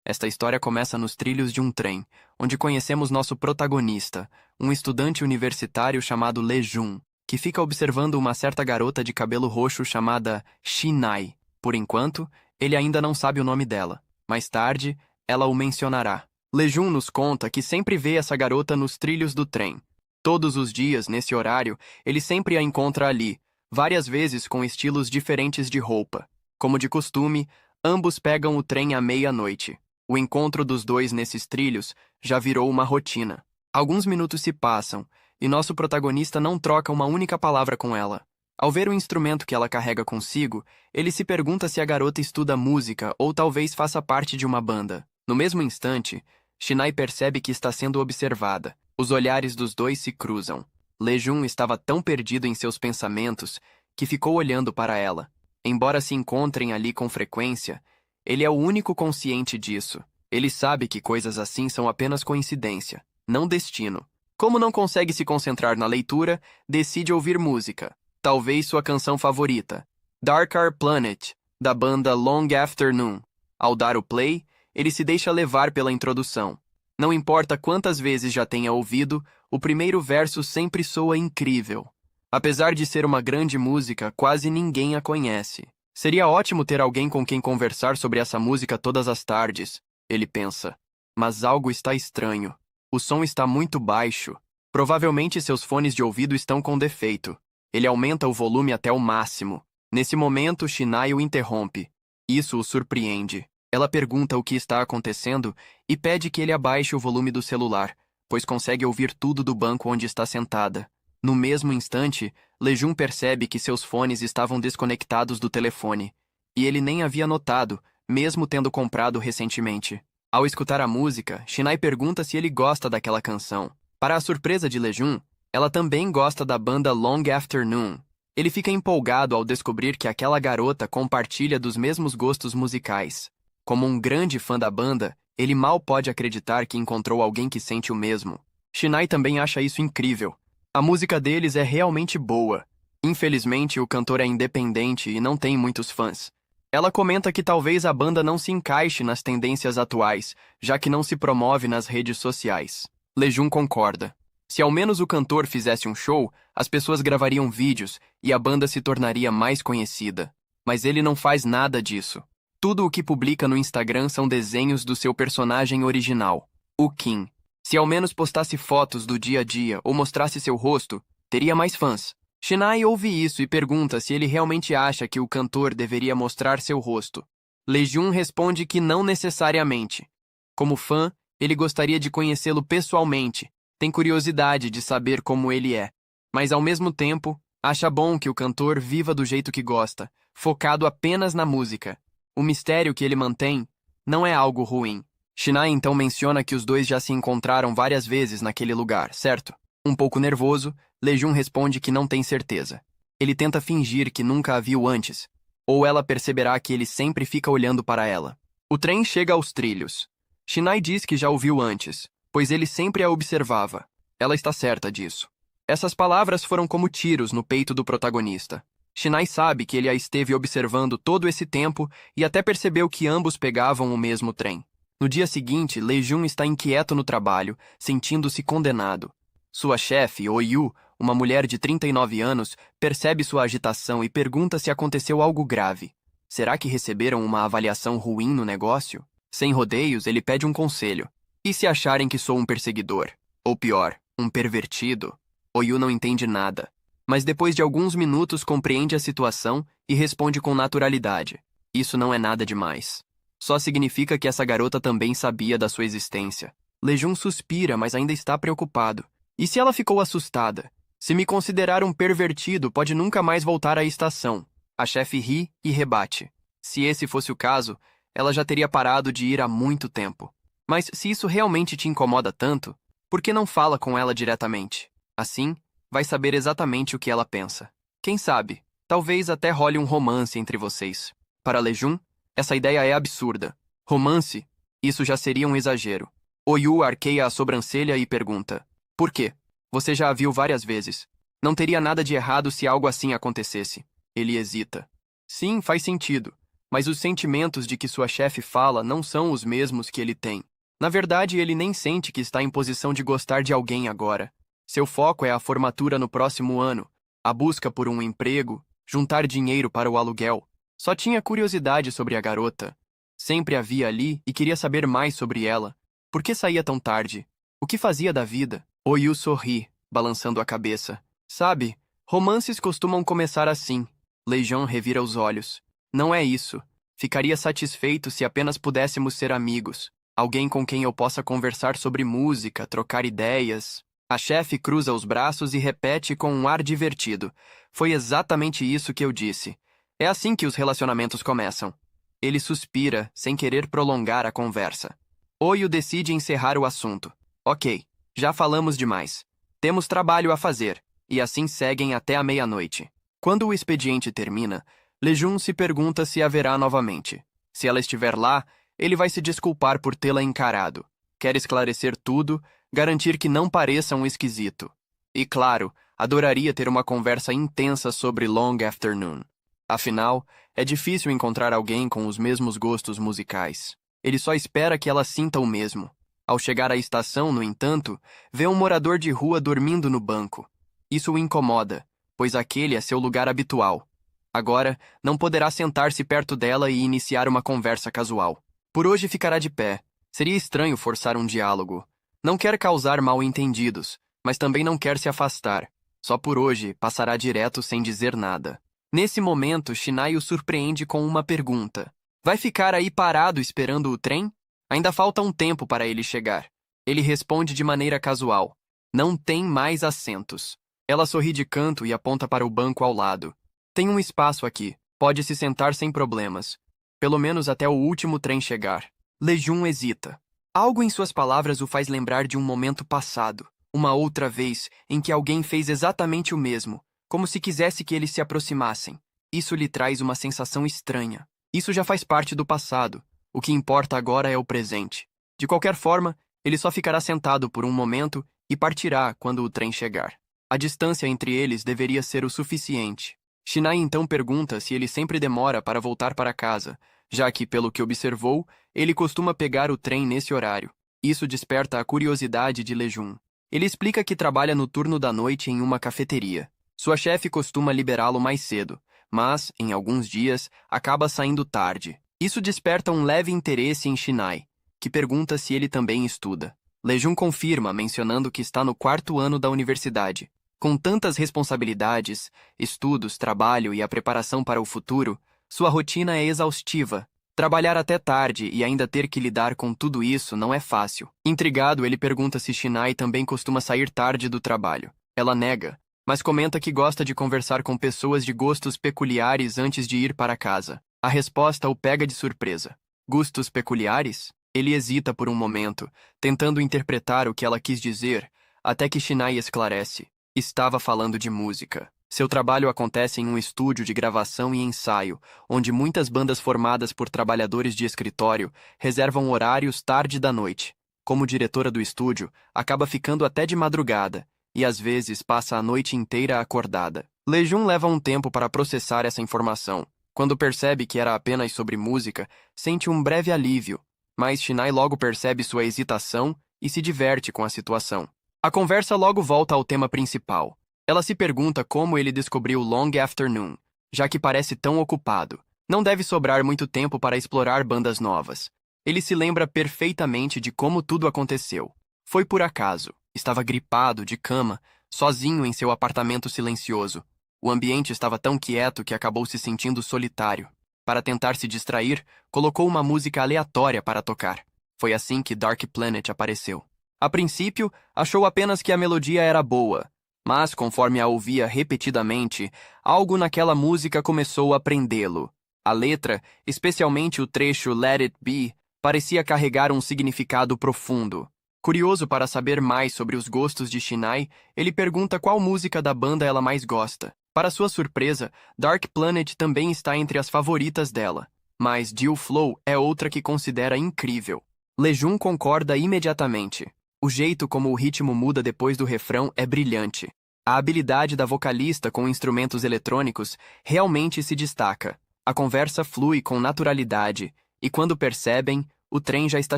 Esta história começa nos trilhos de um trem, onde conhecemos nosso protagonista, um estudante universitário chamado Lejun, que fica observando uma certa garota de cabelo roxo chamada Shinai. Por enquanto, ele ainda não sabe o nome dela. Mais tarde, ela o mencionará. Lejun nos conta que sempre vê essa garota nos trilhos do trem. Todos os dias, nesse horário, ele sempre a encontra ali, várias vezes com estilos diferentes de roupa. Como de costume, ambos pegam o trem à meia-noite. O encontro dos dois nesses trilhos já virou uma rotina. Alguns minutos se passam, e nosso protagonista não troca uma única palavra com ela. Ao ver o instrumento que ela carrega consigo, ele se pergunta se a garota estuda música ou talvez faça parte de uma banda. No mesmo instante, Shinai percebe que está sendo observada. Os olhares dos dois se cruzam. Lejun estava tão perdido em seus pensamentos que ficou olhando para ela. Embora se encontrem ali com frequência, ele é o único consciente disso. Ele sabe que coisas assim são apenas coincidência, não destino. Como não consegue se concentrar na leitura, decide ouvir música. Talvez sua canção favorita, Darker Planet, da banda Long Afternoon. Ao dar o play, ele se deixa levar pela introdução. Não importa quantas vezes já tenha ouvido, o primeiro verso sempre soa incrível. Apesar de ser uma grande música, quase ninguém a conhece. Seria ótimo ter alguém com quem conversar sobre essa música todas as tardes, ele pensa. Mas algo está estranho. O som está muito baixo. Provavelmente seus fones de ouvido estão com defeito. Ele aumenta o volume até o máximo. Nesse momento, Shinai o interrompe. Isso o surpreende. Ela pergunta o que está acontecendo e pede que ele abaixe o volume do celular, pois consegue ouvir tudo do banco onde está sentada. No mesmo instante, Lejun percebe que seus fones estavam desconectados do telefone, e ele nem havia notado, mesmo tendo comprado recentemente. Ao escutar a música, Shinai pergunta se ele gosta daquela canção. Para a surpresa de Lejun, ela também gosta da banda Long Afternoon. Ele fica empolgado ao descobrir que aquela garota compartilha dos mesmos gostos musicais. Como um grande fã da banda, ele mal pode acreditar que encontrou alguém que sente o mesmo. Shinai também acha isso incrível. A música deles é realmente boa. Infelizmente, o cantor é independente e não tem muitos fãs. Ela comenta que talvez a banda não se encaixe nas tendências atuais, já que não se promove nas redes sociais. Lejun concorda. Se ao menos o cantor fizesse um show, as pessoas gravariam vídeos e a banda se tornaria mais conhecida. Mas ele não faz nada disso. Tudo o que publica no Instagram são desenhos do seu personagem original, o Kim. Se ao menos postasse fotos do dia a dia ou mostrasse seu rosto, teria mais fãs. Shinai ouve isso e pergunta se ele realmente acha que o cantor deveria mostrar seu rosto. Lejun responde que não necessariamente. Como fã, ele gostaria de conhecê-lo pessoalmente, tem curiosidade de saber como ele é, mas ao mesmo tempo, acha bom que o cantor viva do jeito que gosta, focado apenas na música. O mistério que ele mantém não é algo ruim. Shinai então menciona que os dois já se encontraram várias vezes naquele lugar, certo? Um pouco nervoso, Lejun responde que não tem certeza. Ele tenta fingir que nunca a viu antes, ou ela perceberá que ele sempre fica olhando para ela. O trem chega aos trilhos. Shinai diz que já o viu antes, pois ele sempre a observava. Ela está certa disso. Essas palavras foram como tiros no peito do protagonista. Shinai sabe que ele a esteve observando todo esse tempo e até percebeu que ambos pegavam o mesmo trem. No dia seguinte, Lejun está inquieto no trabalho, sentindo-se condenado. Sua chefe, Oyu, uma mulher de 39 anos, percebe sua agitação e pergunta se aconteceu algo grave. Será que receberam uma avaliação ruim no negócio? Sem rodeios, ele pede um conselho. E se acharem que sou um perseguidor? Ou pior, um pervertido? Oyu não entende nada, mas depois de alguns minutos compreende a situação e responde com naturalidade. Isso não é nada demais. Só significa que essa garota também sabia da sua existência. Lejun suspira, mas ainda está preocupado. E se ela ficou assustada? Se me considerar um pervertido, pode nunca mais voltar à estação. A chefe ri e rebate. Se esse fosse o caso, ela já teria parado de ir há muito tempo. Mas se isso realmente te incomoda tanto, por que não fala com ela diretamente? Assim, vai saber exatamente o que ela pensa. Quem sabe, talvez até role um romance entre vocês. Para Lejun, essa ideia é absurda. Romance? Isso já seria um exagero. Oyu arqueia a sobrancelha e pergunta: por quê? Você já a viu várias vezes. Não teria nada de errado se algo assim acontecesse. Ele hesita. Sim, faz sentido. mas os sentimentos de que sua chefe fala não são os mesmos que ele tem. Na verdade, ele nem sente que está em posição de gostar de alguém agora. Seu foco é a formatura no próximo ano, a busca por um emprego, juntar dinheiro para o aluguel. Só tinha curiosidade sobre a garota. Sempre a via ali e queria saber mais sobre ela. Por que saía tão tarde? O que fazia da vida? Oyu sorri, balançando a cabeça. Sabe, romances costumam começar assim. Lejon revira os olhos. Não é isso. Ficaria satisfeito se apenas pudéssemos ser amigos. Alguém com quem eu possa conversar sobre música, trocar ideias. A chefe cruza os braços e repete com um ar divertido. Foi exatamente isso que eu disse. É assim que os relacionamentos começam. Ele suspira, sem querer prolongar a conversa. Oyu decide encerrar o assunto. Ok, já falamos demais. Temos trabalho a fazer, e assim seguem até a meia-noite. Quando o expediente termina, Lejun se pergunta se haverá novamente. Se ela estiver lá, ele vai se desculpar por tê-la encarado. Quer esclarecer tudo, garantir que não pareça um esquisito. E claro, adoraria ter uma conversa intensa sobre Long Afternoon. Afinal, é difícil encontrar alguém com os mesmos gostos musicais. Ele só espera que ela sinta o mesmo. Ao chegar à estação, no entanto, vê um morador de rua dormindo no banco. Isso o incomoda, pois aquele é seu lugar habitual. Agora, não poderá sentar-se perto dela e iniciar uma conversa casual. Por hoje ficará de pé. Seria estranho forçar um diálogo. Não quer causar mal-entendidos, mas também não quer se afastar. Só por hoje passará direto sem dizer nada. Nesse momento, Shinai o surpreende com uma pergunta. Vai ficar aí parado esperando o trem? Ainda falta um tempo para ele chegar. Ele responde de maneira casual. Não tem mais assentos. Ela sorri de canto e aponta para o banco ao lado. Tem um espaço aqui. Pode se sentar sem problemas. Pelo menos até o último trem chegar. Lejun hesita. Algo em suas palavras o faz lembrar de um momento passado. Uma outra vez em que alguém fez exatamente o mesmo, como se quisesse que eles se aproximassem. Isso lhe traz uma sensação estranha. Isso já faz parte do passado. O que importa agora é o presente. De qualquer forma, ele só ficará sentado por um momento e partirá quando o trem chegar. A distância entre eles deveria ser o suficiente. Shinai então pergunta se ele sempre demora para voltar para casa, já que, pelo que observou, ele costuma pegar o trem nesse horário. Isso desperta a curiosidade de Lejun. Ele explica que trabalha no turno da noite em uma cafeteria. Sua chefe costuma liberá-lo mais cedo, mas, em alguns dias, acaba saindo tarde. Isso desperta um leve interesse em Shinai, que pergunta se ele também estuda. Lejun confirma, mencionando que está no 4º ano da universidade. Com tantas responsabilidades, estudos, trabalho e a preparação para o futuro, sua rotina é exaustiva. Trabalhar até tarde e ainda ter que lidar com tudo isso não é fácil. Intrigado, ele pergunta se Shinai também costuma sair tarde do trabalho. Ela nega, mas comenta que gosta de conversar com pessoas de gostos peculiares antes de ir para casa. A resposta o pega de surpresa. Gostos peculiares? Ele hesita por um momento, tentando interpretar o que ela quis dizer, até que Shinai esclarece. Estava falando de música. Seu trabalho acontece em um estúdio de gravação e ensaio, onde muitas bandas formadas por trabalhadores de escritório reservam horários tarde da noite. Como diretora do estúdio, acaba ficando até de madrugada, e às vezes passa a noite inteira acordada. Lejun leva um tempo para processar essa informação. Quando percebe que era apenas sobre música, sente um breve alívio, mas Shinai logo percebe sua hesitação e se diverte com a situação. A conversa logo volta ao tema principal. Ela se pergunta como ele descobriu Long Afternoon, já que parece tão ocupado. Não deve sobrar muito tempo para explorar bandas novas. Ele se lembra perfeitamente de como tudo aconteceu. Foi por acaso. Estava gripado, de cama, sozinho em seu apartamento silencioso. O ambiente estava tão quieto que acabou se sentindo solitário. Para tentar se distrair, colocou uma música aleatória para tocar. Foi assim que Dark Planet apareceu. A princípio, achou apenas que a melodia era boa, mas conforme a ouvia repetidamente, algo naquela música começou a prendê-lo. A letra, especialmente o trecho Let It Be, parecia carregar um significado profundo. Curioso para saber mais sobre os gostos de Shinai, ele pergunta qual música da banda ela mais gosta. Para sua surpresa, Dark Planet também está entre as favoritas dela, mas Jill Flow é outra que considera incrível. Lejun concorda imediatamente. O jeito como o ritmo muda depois do refrão é brilhante. A habilidade da vocalista com instrumentos eletrônicos realmente se destaca. A conversa flui com naturalidade, e quando percebem, o trem já está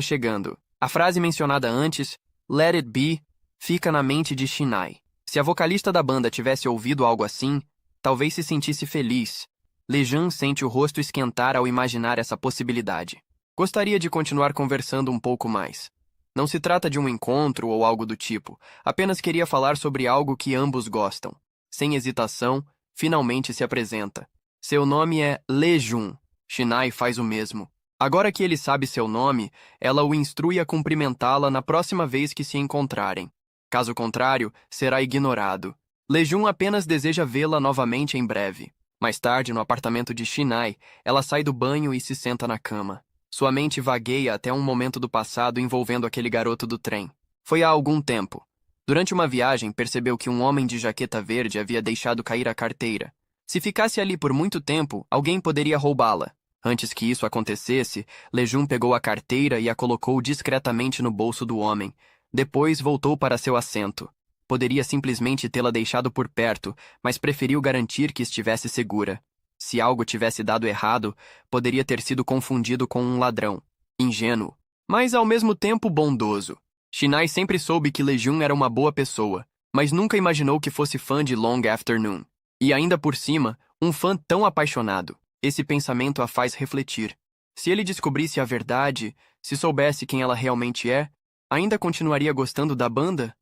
chegando. A frase mencionada antes, Let It Be, fica na mente de Shinai. Se a vocalista da banda tivesse ouvido algo assim, talvez se sentisse feliz. Lejun sente o rosto esquentar ao imaginar essa possibilidade. Gostaria de continuar conversando um pouco mais. Não se trata de um encontro ou algo do tipo, apenas queria falar sobre algo que ambos gostam. Sem hesitação, finalmente se apresenta. Seu nome é Lejun. Shinai faz o mesmo. Agora que ele sabe seu nome, ela o instrui a cumprimentá-la na próxima vez que se encontrarem. Caso contrário, será ignorado. Lejun apenas deseja vê-la novamente em breve. Mais tarde, no apartamento de Shinai, ela sai do banho e se senta na cama. Sua mente vagueia até um momento do passado envolvendo aquele garoto do trem. Foi há algum tempo. Durante uma viagem, percebeu que um homem de jaqueta verde havia deixado cair a carteira. Se ficasse ali por muito tempo, alguém poderia roubá-la. Antes que isso acontecesse, Lejun pegou a carteira e a colocou discretamente no bolso do homem. Depois voltou para seu assento. Poderia simplesmente tê-la deixado por perto, mas preferiu garantir que estivesse segura. Se algo tivesse dado errado, poderia ter sido confundido com um ladrão. Ingênuo, mas ao mesmo tempo bondoso. Shinai sempre soube que Lejun era uma boa pessoa, mas nunca imaginou que fosse fã de Long Afternoon. E ainda por cima, um fã tão apaixonado. Esse pensamento a faz refletir. Se ele descobrisse a verdade, se soubesse quem ela realmente é, ainda continuaria gostando da banda?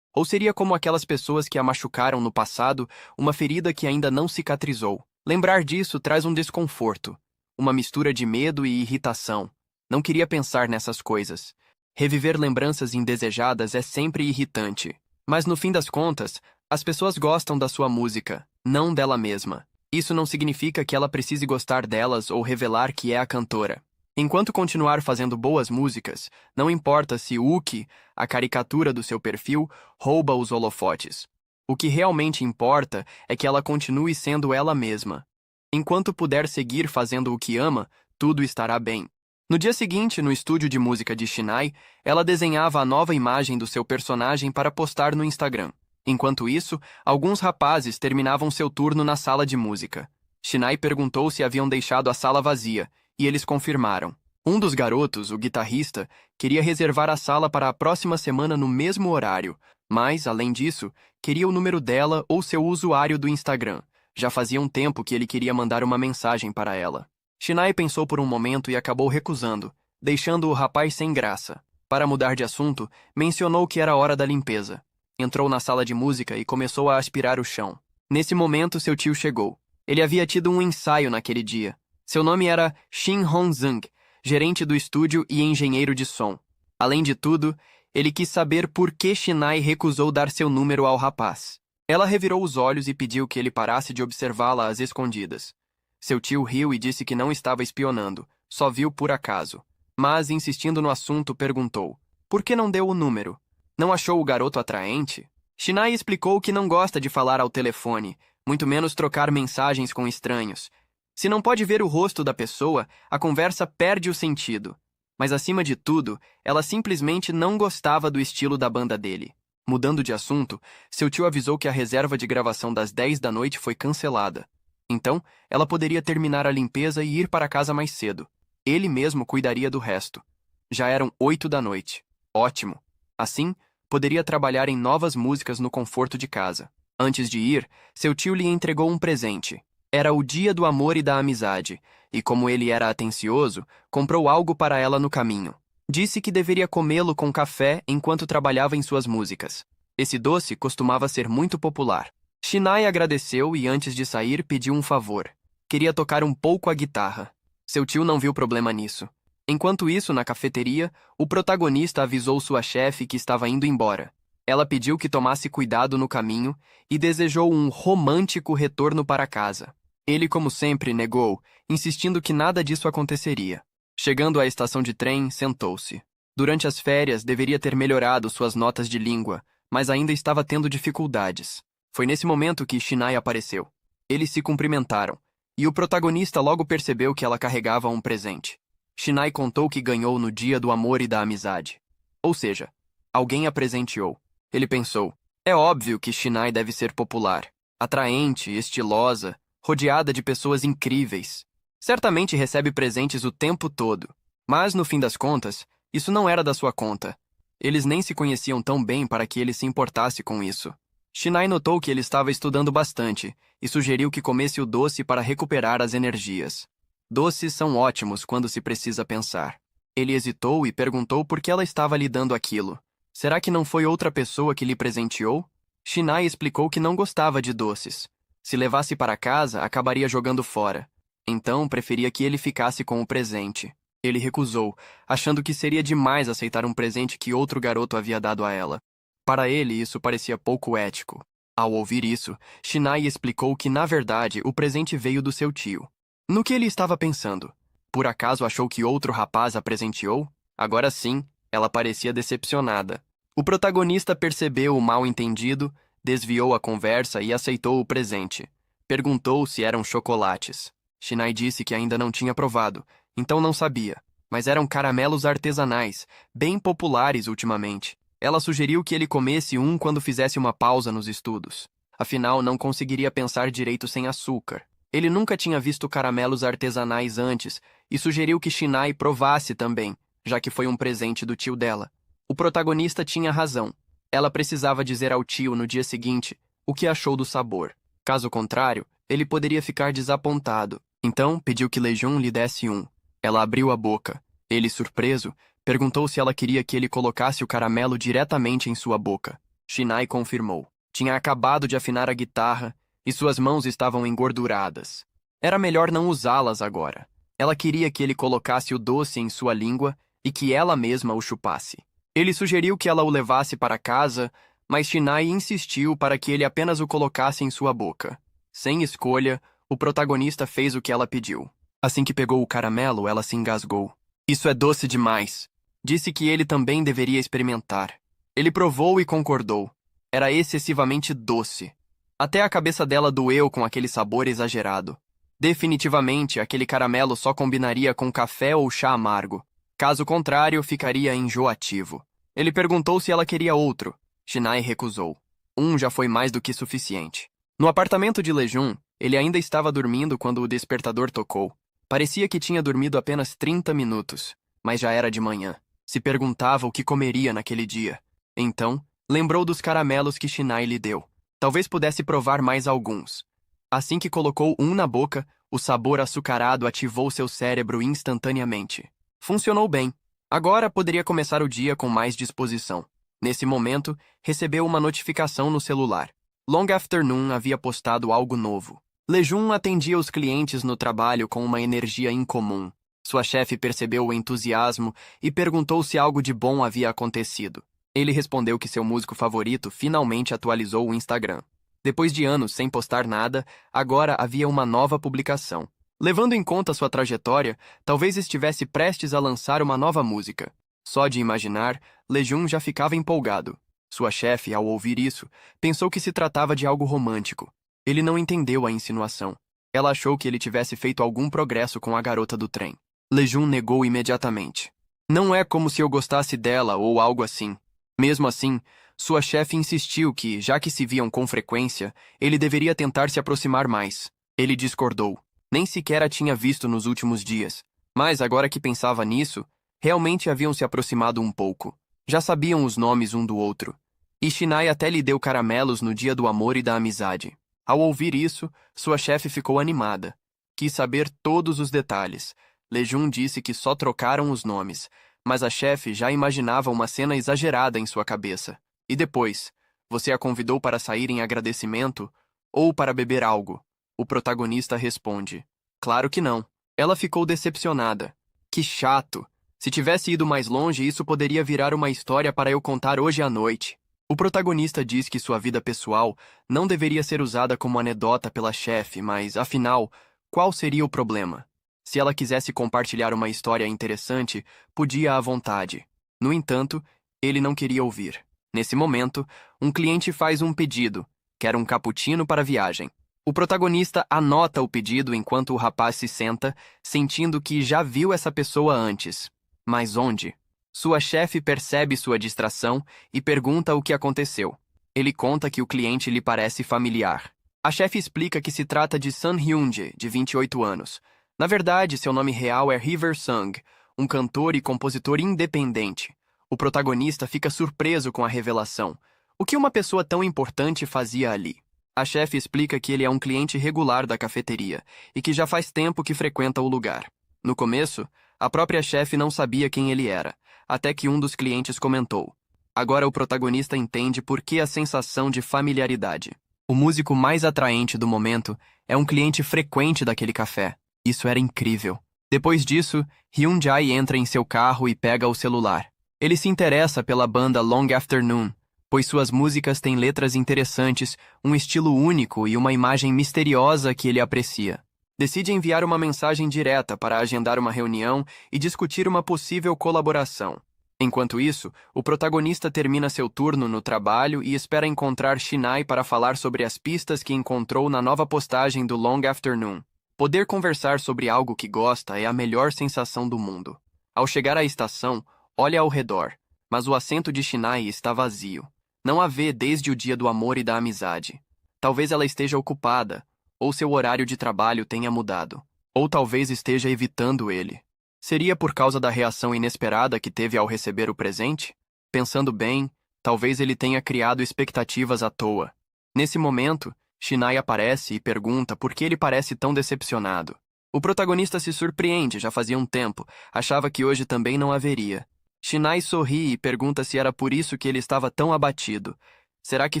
Ou seria como aquelas pessoas que a machucaram no passado, uma ferida que ainda não cicatrizou? Lembrar disso traz um desconforto, uma mistura de medo e irritação. Não queria pensar nessas coisas. Reviver lembranças indesejadas é sempre irritante. Mas no fim das contas, as pessoas gostam da sua música, não dela mesma. Isso não significa que ela precise gostar delas ou revelar que é a cantora. Enquanto continuar fazendo boas músicas, não importa se Uki, a caricatura do seu perfil, rouba os holofotes. O que realmente importa é que ela continue sendo ela mesma. Enquanto puder seguir fazendo o que ama, tudo estará bem. No dia seguinte, no estúdio de música de Shinai, ela desenhava a nova imagem do seu personagem para postar no Instagram. Enquanto isso, alguns rapazes terminavam seu turno na sala de música. Shinai perguntou se haviam deixado a sala vazia, e eles confirmaram. Um dos garotos, o guitarrista, queria reservar a sala para a próxima semana no mesmo horário, mas, além disso, queria o número dela ou seu usuário do Instagram. Já fazia um tempo que ele queria mandar uma mensagem para ela. Shinai pensou por um momento e acabou recusando, deixando o rapaz sem graça. Para mudar de assunto, mencionou que era hora da limpeza. Entrou na sala de música e começou a aspirar o chão. Nesse momento, seu tio chegou. Ele havia tido um ensaio naquele dia. Seu nome era Shin Hong-zung, gerente do estúdio e engenheiro de som. Além de tudo, ele quis saber por que Shinai recusou dar seu número ao rapaz. Ela revirou os olhos e pediu que ele parasse de observá-la às escondidas. Seu tio riu e disse que não estava espionando, só viu por acaso. Mas, insistindo no assunto, perguntou: por que não deu o número? Não achou o garoto atraente? Shinai explicou que não gosta de falar ao telefone, muito menos trocar mensagens com estranhos. Se não pode ver o rosto da pessoa, a conversa perde o sentido. Mas, acima de tudo, ela simplesmente não gostava do estilo da banda dele. Mudando de assunto, seu tio avisou que a reserva de gravação das 10 da noite foi cancelada. Então, ela poderia terminar a limpeza e ir para casa mais cedo. Ele mesmo cuidaria do resto. Já eram 8 da noite. Ótimo. Assim, poderia trabalhar em novas músicas no conforto de casa. Antes de ir, seu tio lhe entregou um presente. Era o dia do amor e da amizade, e como ele era atencioso, comprou algo para ela no caminho. Disse que deveria comê-lo com café enquanto trabalhava em suas músicas. Esse doce costumava ser muito popular. Shinai agradeceu e, antes de sair, pediu um favor. Queria tocar um pouco a guitarra. Seu tio não viu problema nisso. Enquanto isso, na cafeteria, o protagonista avisou sua chefe que estava indo embora. Ela pediu que tomasse cuidado no caminho e desejou um romântico retorno para casa. Ele, como sempre, negou, insistindo que nada disso aconteceria. Chegando à estação de trem, sentou-se. Durante as férias, deveria ter melhorado suas notas de língua, mas ainda estava tendo dificuldades. Foi nesse momento que Shinai apareceu. Eles se cumprimentaram, e o protagonista logo percebeu que ela carregava um presente. Shinai contou que ganhou no dia do amor e da amizade. Ou seja, alguém a presenteou. Ele pensou, é óbvio que Shinai deve ser popular, atraente, estilosa, rodeada de pessoas incríveis. Certamente recebe presentes o tempo todo. Mas, no fim das contas, isso não era da sua conta. Eles nem se conheciam tão bem para que ele se importasse com isso. Shinai notou que ele estava estudando bastante e sugeriu que comesse o doce para recuperar as energias. Doces são ótimos quando se precisa pensar. Ele hesitou e perguntou por que ela estava lhe dando aquilo. Será que não foi outra pessoa que lhe presenteou? Shinai explicou que não gostava de doces. Se levasse para casa, acabaria jogando fora. Então, preferia que ele ficasse com o presente. Ele recusou, achando que seria demais aceitar um presente que outro garoto havia dado a ela. Para ele, isso parecia pouco ético. Ao ouvir isso, Shinai explicou que, na verdade, o presente veio do seu tio. No que ele estava pensando? Por acaso achou que outro rapaz a presenteou? Agora sim, ela parecia decepcionada. O protagonista percebeu o mal-entendido, desviou a conversa e aceitou o presente. Perguntou se eram chocolates. Shinai disse que ainda não tinha provado, então não sabia, mas eram caramelos artesanais, bem populares ultimamente. Ela sugeriu que ele comesse um quando fizesse uma pausa nos estudos. Afinal, não conseguiria pensar direito sem açúcar. Ele nunca tinha visto caramelos artesanais antes e sugeriu que Shinai provasse também, já que foi um presente do tio dela. O protagonista tinha razão. Ela precisava dizer ao tio no dia seguinte o que achou do sabor. Caso contrário, ele poderia ficar desapontado. Então, pediu que Lejun lhe desse um. Ela abriu a boca. Ele, surpreso, perguntou se ela queria que ele colocasse o caramelo diretamente em sua boca. Shinai confirmou. Tinha acabado de afinar a guitarra e suas mãos estavam engorduradas. Era melhor não usá-las agora. Ela queria que ele colocasse o doce em sua língua e que ela mesma o chupasse. Ele sugeriu que ela o levasse para casa, mas Shinai insistiu para que ele apenas o colocasse em sua boca. Sem escolha, o protagonista fez o que ela pediu. Assim que pegou o caramelo, ela se engasgou. Isso é doce demais. Disse que ele também deveria experimentar. Ele provou e concordou. Era excessivamente doce. Até a cabeça dela doeu com aquele sabor exagerado. Definitivamente, aquele caramelo só combinaria com café ou chá amargo. Caso contrário, ficaria enjoativo. Ele perguntou se ela queria outro. Shinai recusou. Um já foi mais do que suficiente. No apartamento de Lejun, ele ainda estava dormindo quando o despertador tocou. Parecia que tinha dormido apenas 30 minutos, mas já era de manhã. Se perguntava o que comeria naquele dia. Então, lembrou dos caramelos que Shinai lhe deu. Talvez pudesse provar mais alguns. Assim que colocou um na boca, o sabor açucarado ativou seu cérebro instantaneamente. Funcionou bem. Agora poderia começar o dia com mais disposição. Nesse momento, recebeu uma notificação no celular. Long Afternoon havia postado algo novo. Lejun atendia os clientes no trabalho com uma energia incomum. Sua chefe percebeu o entusiasmo e perguntou se algo de bom havia acontecido. Ele respondeu que seu músico favorito finalmente atualizou o Instagram. Depois de anos sem postar nada, agora havia uma nova publicação. Levando em conta sua trajetória, talvez estivesse prestes a lançar uma nova música. Só de imaginar, Lejun já ficava empolgado. Sua chefe, ao ouvir isso, pensou que se tratava de algo romântico. Ele não entendeu a insinuação. Ela achou que ele tivesse feito algum progresso com a garota do trem. Lejun negou imediatamente. Não é como se eu gostasse dela ou algo assim. Mesmo assim, sua chefe insistiu que, já que se viam com frequência, ele deveria tentar se aproximar mais. Ele discordou. Nem sequer a tinha visto nos últimos dias. Mas, agora que pensava nisso, realmente haviam se aproximado um pouco. Já sabiam os nomes um do outro. E Shinai até lhe deu caramelos no dia do amor e da amizade. Ao ouvir isso, sua chefe ficou animada. Quis saber todos os detalhes. Lejun disse que só trocaram os nomes, mas a chefe já imaginava uma cena exagerada em sua cabeça. E depois, você a convidou para sair em agradecimento ou para beber algo? O protagonista responde, claro que não. Ela ficou decepcionada. Que chato. Se tivesse ido mais longe, isso poderia virar uma história para eu contar hoje à noite. O protagonista diz que sua vida pessoal não deveria ser usada como anedota pela chefe, mas, afinal, qual seria o problema? Se ela quisesse compartilhar uma história interessante, podia à vontade. No entanto, ele não queria ouvir. Nesse momento, um cliente faz um pedido. Quer um cappuccino para a viagem. O protagonista anota o pedido enquanto o rapaz se senta, sentindo que já viu essa pessoa antes. Mas onde? Sua chefe percebe sua distração e pergunta o que aconteceu. Ele conta que o cliente lhe parece familiar. A chefe explica que se trata de Sun Hyun-jae, de 28 anos, Na verdade, seu nome real é River Sung, um cantor e compositor independente. O protagonista fica surpreso com a revelação. O que uma pessoa tão importante fazia ali? A chefe explica que ele é um cliente regular da cafeteria e que já faz tempo que frequenta o lugar. No começo, a própria chefe não sabia quem ele era, até que um dos clientes comentou. Agora o protagonista entende por que a sensação de familiaridade. O músico mais atraente do momento é um cliente frequente daquele café. Isso era incrível. Depois disso, Hyun-jae entra em seu carro e pega o celular. Ele se interessa pela banda Long Afternoon, pois suas músicas têm letras interessantes, um estilo único e uma imagem misteriosa que ele aprecia. Decide enviar uma mensagem direta para agendar uma reunião e discutir uma possível colaboração. Enquanto isso, o protagonista termina seu turno no trabalho e espera encontrar Shinai para falar sobre as pistas que encontrou na nova postagem do Long Afternoon. Poder conversar sobre algo que gosta é a melhor sensação do mundo. Ao chegar à estação, olha ao redor, mas o assento de Shinai está vazio. Não a vê desde o dia do amor e da amizade. Talvez ela esteja ocupada, ou seu horário de trabalho tenha mudado. Ou talvez esteja evitando ele. Seria por causa da reação inesperada que teve ao receber o presente? Pensando bem, talvez ele tenha criado expectativas à toa. Nesse momento, Shinai aparece e pergunta por que ele parece tão decepcionado. O protagonista se surpreende, já fazia um tempo, achava que hoje também não haveria. Shinai sorri e pergunta se era por isso que ele estava tão abatido. Será que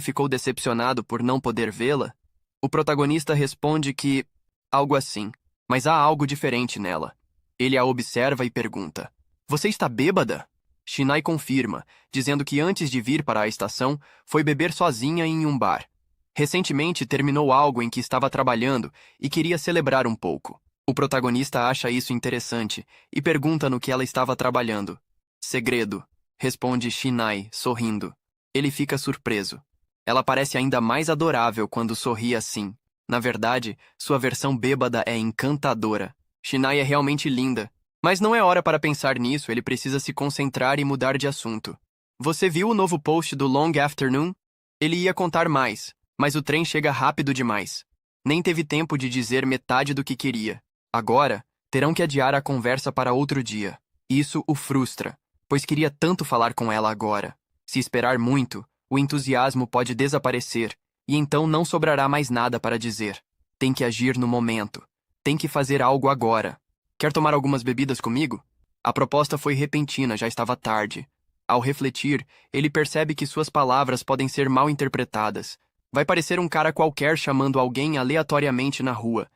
ficou decepcionado por não poder vê-la? O protagonista responde que... algo assim. Mas há algo diferente nela. Ele a observa e pergunta: "Você está bêbada?" Shinai confirma, dizendo que antes de vir para a estação, foi beber sozinha em um bar. Recentemente terminou algo em que estava trabalhando e queria celebrar um pouco. O protagonista acha isso interessante e pergunta no que ela estava trabalhando. "Segredo", responde Shinai, sorrindo. Ele fica surpreso. Ela parece ainda mais adorável quando sorri assim. Na verdade, sua versão bêbada é encantadora. Shinai é realmente linda. Mas não é hora para pensar nisso, ele precisa se concentrar e mudar de assunto. "Você viu o novo post do Long Afternoon?" Ele ia contar mais, mas o trem chega rápido demais. Nem teve tempo de dizer metade do que queria. Agora, terão que adiar a conversa para outro dia. Isso o frustra, pois queria tanto falar com ela agora. Se esperar muito, o entusiasmo pode desaparecer, e então não sobrará mais nada para dizer. Tem que agir no momento. Tem que fazer algo agora. "Quer tomar algumas bebidas comigo?" A proposta foi repentina, já estava tarde. Ao refletir, ele percebe que suas palavras podem ser mal interpretadas. Vai parecer um cara qualquer chamando alguém aleatoriamente na rua.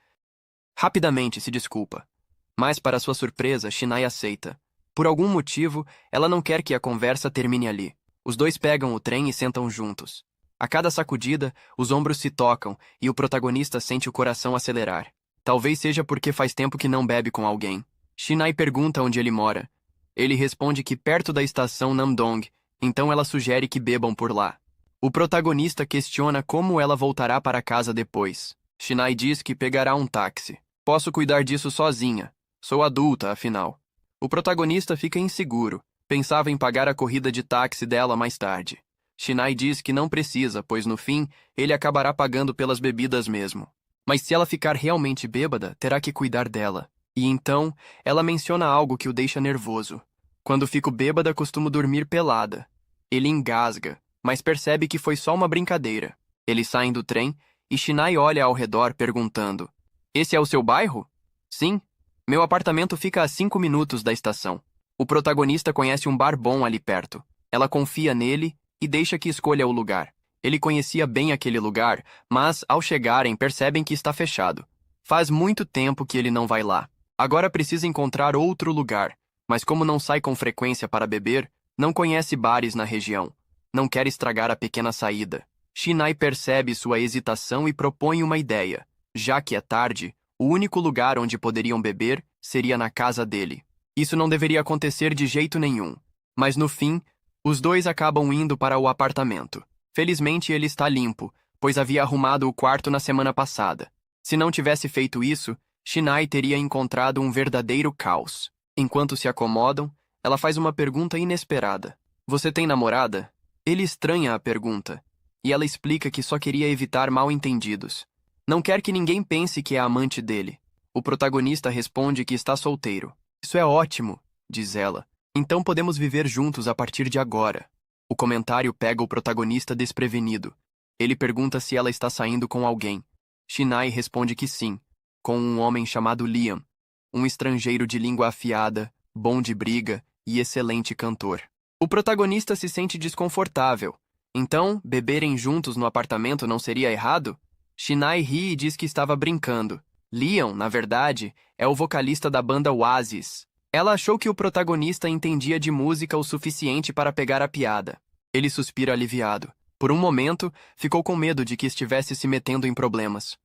Rapidamente se desculpa. Mas, para sua surpresa, Shinai aceita. Por algum motivo, ela não quer que a conversa termine ali. Os dois pegam o trem e sentam juntos. A cada sacudida, os ombros se tocam e o protagonista sente o coração acelerar. Talvez seja porque faz tempo que não bebe com alguém. Shinai pergunta onde ele mora. Ele responde que perto da estação Namdong, então ela sugere que bebam por lá. O protagonista questiona como ela voltará para casa depois. Shinai diz que pegará um táxi. "Posso cuidar disso sozinha. Sou adulta, afinal." O protagonista fica inseguro. Pensava em pagar a corrida de táxi dela mais tarde. Shinai diz que não precisa, pois no fim, ele acabará pagando pelas bebidas mesmo. Mas se ela ficar realmente bêbada, terá que cuidar dela. E então, ela menciona algo que o deixa nervoso. "Quando fico bêbada, costumo dormir pelada." Ele engasga, mas percebe que foi só uma brincadeira. Eles saem do trem e Shinai olha ao redor perguntando: "Esse é o seu bairro?" "Sim. Meu apartamento fica a 5 minutos da estação." O protagonista conhece um bar bom ali perto. Ela confia nele e deixa que escolha o lugar. Ele conhecia bem aquele lugar, mas, ao chegarem, percebem que está fechado. Faz muito tempo que ele não vai lá. Agora precisa encontrar outro lugar, mas como não sai com frequência para beber, não conhece bares na região. Não quer estragar a pequena saída. Shinai percebe sua hesitação e propõe uma ideia. Já que é tarde, o único lugar onde poderiam beber seria na casa dele. Isso não deveria acontecer de jeito nenhum. Mas no fim, os dois acabam indo para o apartamento. Felizmente ele está limpo, pois havia arrumado o quarto na semana passada. Se não tivesse feito isso, Shinai teria encontrado um verdadeiro caos. Enquanto se acomodam, ela faz uma pergunta inesperada. "Você tem namorada?" Ele estranha a pergunta, e ela explica que só queria evitar mal-entendidos. Não quer que ninguém pense que é amante dele. O protagonista responde que está solteiro. Isso é ótimo, diz ela. Então podemos viver juntos a partir de agora. O comentário pega o protagonista desprevenido. Ele pergunta se ela está saindo com alguém. Shinai responde que sim, com um homem chamado Liam, um estrangeiro de língua afiada, bom de briga e excelente cantor. O protagonista se sente desconfortável. Então, beberem juntos no apartamento não seria errado? Shinai ri e diz que estava brincando. Liam, na verdade, é o vocalista da banda Oasis. Ela achou que o protagonista entendia de música o suficiente para pegar a piada. Ele suspira aliviado. Por um momento, ficou com medo de que estivesse se metendo em problemas.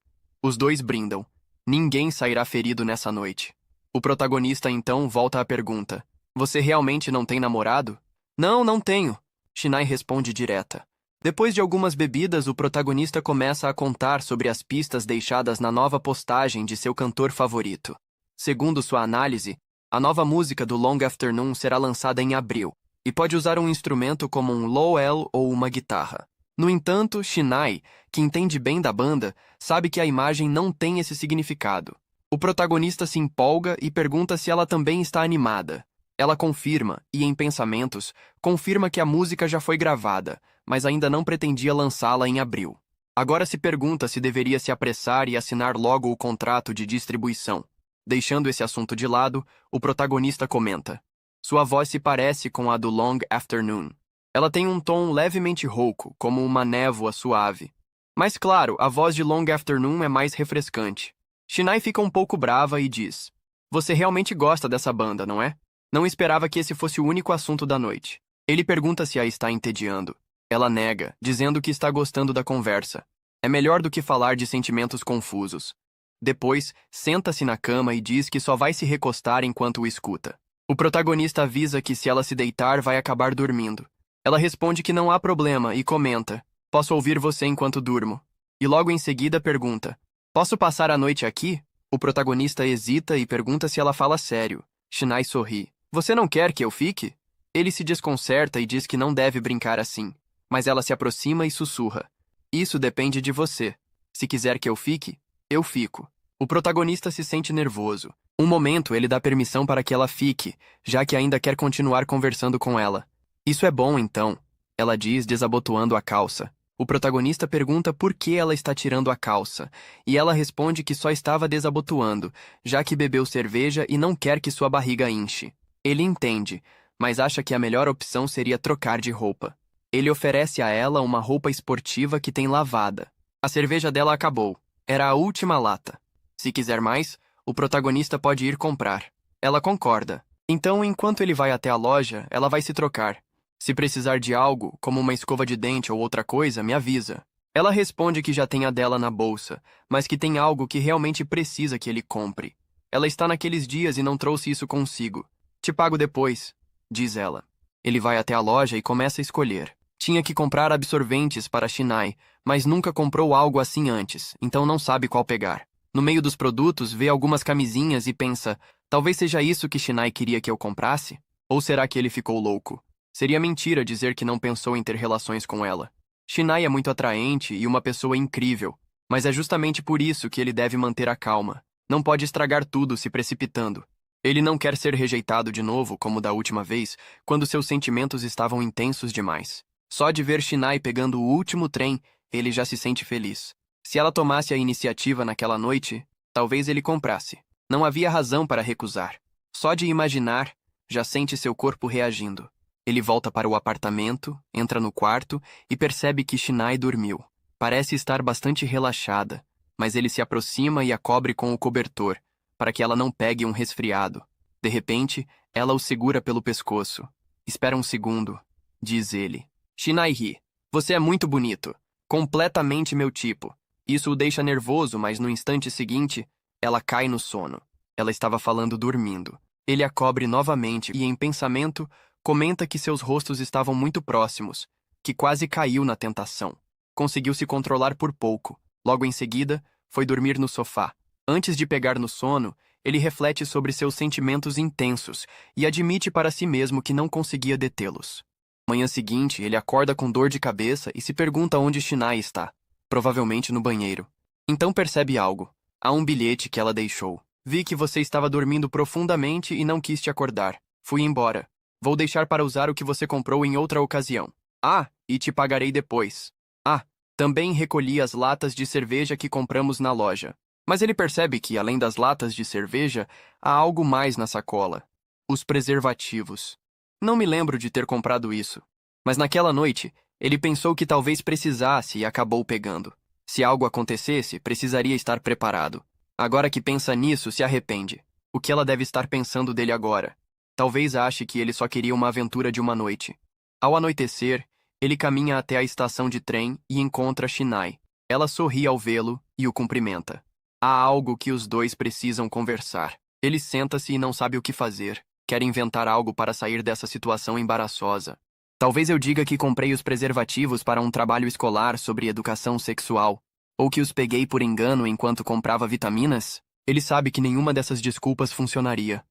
Os dois brindam. Ninguém sairá ferido nessa noite. O protagonista então volta à pergunta. Você realmente não tem namorado? Não, não tenho. Shinai responde direta. Depois de algumas bebidas, o protagonista começa a contar sobre as pistas deixadas na nova postagem de seu cantor favorito. Segundo sua análise, a nova música do Long Afternoon será lançada em abril, e pode usar um instrumento como um lowell ou uma guitarra. No entanto, Shinai, que entende bem da banda, sabe que a imagem não tem esse significado. O protagonista se empolga e pergunta se ela também está animada. Ela confirma, e em pensamentos, confirma que a música já foi gravada, mas ainda não pretendia lançá-la em abril. Agora se pergunta se deveria se apressar e assinar logo o contrato de distribuição. Deixando esse assunto de lado, o protagonista comenta. Sua voz se parece com a do Long Afternoon. Ela tem um tom levemente rouco, como uma névoa suave. Mas claro, a voz de Long Afternoon é mais refrescante. Shinai fica um pouco brava e diz: Você realmente gosta dessa banda, não é? Não esperava que esse fosse o único assunto da noite. Ele pergunta se a está entediando. Ela nega, dizendo que está gostando da conversa. É melhor do que falar de sentimentos confusos. Depois, senta-se na cama e diz que só vai se recostar enquanto o escuta. O protagonista avisa que se ela se deitar vai acabar dormindo. Ela responde que não há problema e comenta: Posso ouvir você enquanto durmo. E logo em seguida pergunta: Posso passar a noite aqui? O protagonista hesita e pergunta se ela fala sério. Shinai sorri. Você não quer que eu fique? Ele se desconcerta e diz que não deve brincar assim. Mas ela se aproxima e sussurra. Isso depende de você. Se quiser que eu fique, eu fico. O protagonista se sente nervoso. Um momento ele dá permissão para que ela fique, já que ainda quer continuar conversando com ela. Isso é bom então, ela diz desabotoando a calça. O protagonista pergunta por que ela está tirando a calça, e ela responde que só estava desabotoando, já que bebeu cerveja e não quer que sua barriga inche. Ele entende, mas acha que a melhor opção seria trocar de roupa. Ele oferece a ela uma roupa esportiva que tem lavada. A cerveja dela acabou. Era a última lata. Se quiser mais, o protagonista pode ir comprar. Ela concorda. Então, enquanto ele vai até a loja, ela vai se trocar. Se precisar de algo, como uma escova de dente ou outra coisa, me avisa. Ela responde que já tem a dela na bolsa, mas que tem algo que realmente precisa que ele compre. Ela está naqueles dias e não trouxe isso consigo. Te pago depois, diz ela. Ele vai até a loja e começa a escolher. Tinha que comprar absorventes para Shinai, mas nunca comprou algo assim antes, então não sabe qual pegar. No meio dos produtos, vê algumas camisinhas e pensa, talvez seja isso que Shinai queria que eu comprasse? Ou será que ele ficou louco? Seria mentira dizer que não pensou em ter relações com ela. Shinai é muito atraente e uma pessoa incrível, mas é justamente por isso que ele deve manter a calma. Não pode estragar tudo se precipitando. Ele não quer ser rejeitado de novo, como da última vez, quando seus sentimentos estavam intensos demais. Só de ver Shinai pegando o último trem, ele já se sente feliz. Se ela tomasse a iniciativa naquela noite, talvez ele comprasse. Não havia razão para recusar. Só de imaginar, já sente seu corpo reagindo. Ele volta para o apartamento, entra no quarto e percebe que Shinai dormiu. Parece estar bastante relaxada, mas ele se aproxima e a cobre com o cobertor, para que ela não pegue um resfriado. De repente, ela o segura pelo pescoço. Espera um segundo, diz ele. Shinai ri. Você é muito bonito. Completamente meu tipo. Isso o deixa nervoso, mas no instante seguinte, ela cai no sono. Ela estava falando dormindo. Ele a cobre novamente e, em pensamento, comenta que seus rostos estavam muito próximos, que quase caiu na tentação. Conseguiu se controlar por pouco. Logo em seguida, foi dormir no sofá. Antes de pegar no sono, ele reflete sobre seus sentimentos intensos e admite para si mesmo que não conseguia detê-los. Manhã seguinte, ele acorda com dor de cabeça e se pergunta onde Shinai está. Provavelmente no banheiro. Então percebe algo. Há um bilhete que ela deixou. Vi que você estava dormindo profundamente e não quis te acordar. Fui embora. Vou deixar para usar o que você comprou em outra ocasião. Ah, e te pagarei depois. Ah, também recolhi as latas de cerveja que compramos na loja. Mas ele percebe que, além das latas de cerveja, há algo mais na sacola. Os preservativos. Não me lembro de ter comprado isso. Mas naquela noite, ele pensou que talvez precisasse e acabou pegando. Se algo acontecesse, precisaria estar preparado. Agora que pensa nisso, se arrepende. O que ela deve estar pensando dele agora? Talvez ache que ele só queria uma aventura de uma noite. Ao anoitecer, ele caminha até a estação de trem e encontra Shinai. Ela sorri ao vê-lo e o cumprimenta. Há algo que os dois precisam conversar. Ele senta-se e não sabe o que fazer. Quer inventar algo para sair dessa situação embaraçosa. Talvez eu diga que comprei os preservativos para um trabalho escolar sobre educação sexual. Ou que os peguei por engano enquanto comprava vitaminas? Ele sabe que nenhuma dessas desculpas funcionaria.